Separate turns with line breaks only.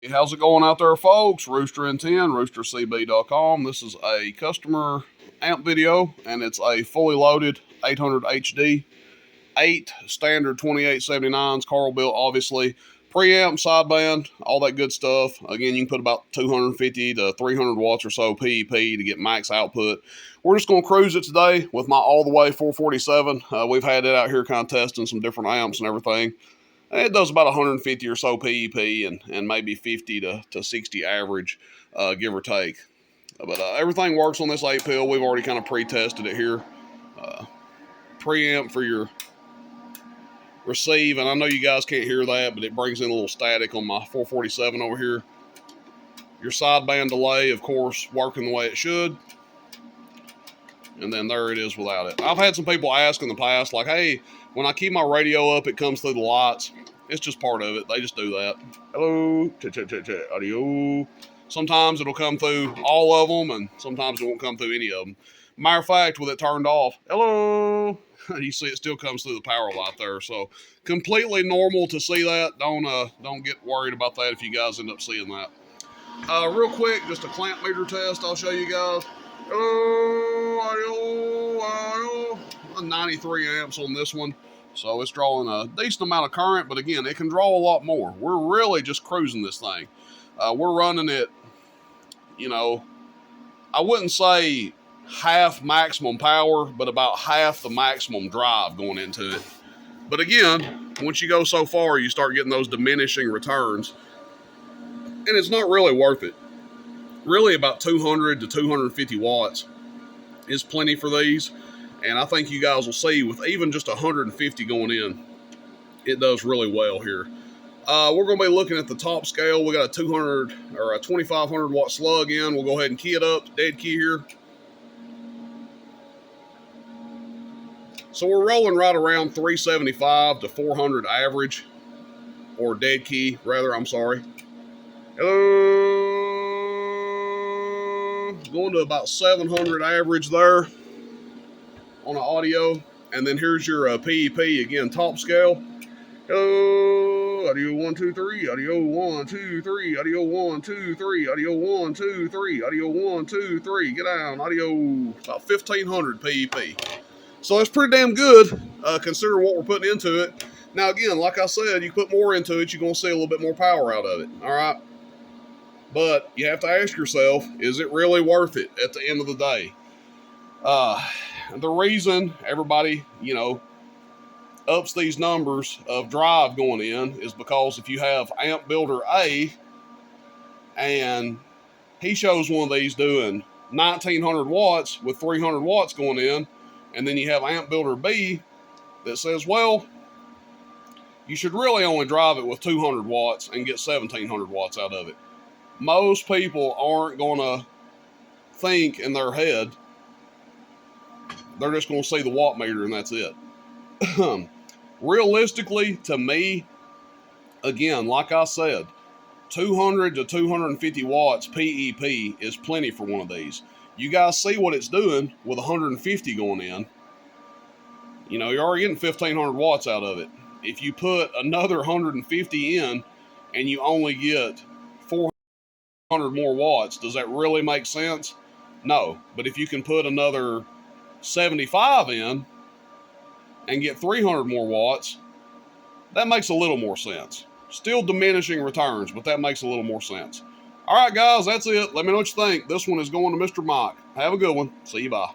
Hey, how's it going out there, folks? Rooster and 10, roostercb.com. This is a customer amp video, and it's a fully loaded 800 HD, 8 standard 2879s, Carl built, obviously. Preamp, sideband, all that good stuff. Again, you can put about 250 to 300 watts or so PEP to get max output. We're just going to cruise it today with my all the way 447. We've had it out here kind of testing some different amps and everything. It does about 150 or so PEP and maybe 50 to 60 average, give or take. But everything works on this 8 pill. We've already kind of pre-tested it here. Preamp for your receive, and I know you guys can't hear that, but it brings in a little static on my 447 over here. Your sideband delay, of course, working the way it should. And then there it is without it. I've had some people ask in the past, like, hey, when I keep my radio up, it comes through the lights. It's just part of it. They just do that. Hello, audio. Sometimes it'll come through all of them, and sometimes it won't come through any of them. Matter of fact, with it turned off, hello, you see it still comes through the power light there. So completely normal to see that. Don't get worried about that if you guys end up seeing that. Real quick, just a clamp meter test. I'll show you guys. Hello, 93 amps on this one. So it's drawing a decent amount of current, but again, it can draw a lot more. We're really just cruising this thing. We're running it, I wouldn't say half maximum power, but about half the maximum drive going into it. But again, once you go so far, you start getting those diminishing returns, and it's not really worth it. Really, about 200 to 250 watts is plenty for these. And I think you guys will see with even just 150 going in, it does really well here. We're going to be looking at the top scale. We got a 200 or a 2500 watt slug in. We'll go ahead and key it up, dead key here. So we're rolling right around 375 to 400 average, or dead key, rather, I'm sorry. Hello. Going to about 700 average there on the audio. And then here's your PEP, again, top scale. Hello, audio 1, 2, 3, audio 1, 2, 3, audio 1, 2, 3, audio 1, 2, 3, audio 1, 2, 3, get down, audio about 1500 PEP. So it's pretty damn good, considering what we're putting into it. Now again, like I said, you put more into it, you're going to see a little bit more power out of it, all right? But you have to ask yourself, is it really worth it at the end of the day? The reason everybody, ups these numbers of drive going in is because if you have Amp Builder A and he shows one of these doing 1900 watts with 300 watts going in, and then you have Amp Builder B that says, well, you should really only drive it with 200 watts and get 1700 watts out of it. Most people aren't going to think in their head. They're just going to see the watt meter and that's it. Realistically, to me, again, like I said, 200 to 250 watts PEP is plenty for one of these. You guys see what it's doing with 150 going in. You're already getting 1500 watts out of it. If you put another 150 in and you only get 400 more watts, does that really make sense? No. But if you can put another 75 in and get 300 more watts, that makes a little more sense. Still diminishing returns, but that makes a little more sense. All right, guys, that's it. Let me know what you think. This one is going to Mr. Mike. Have a good one. See you, bye.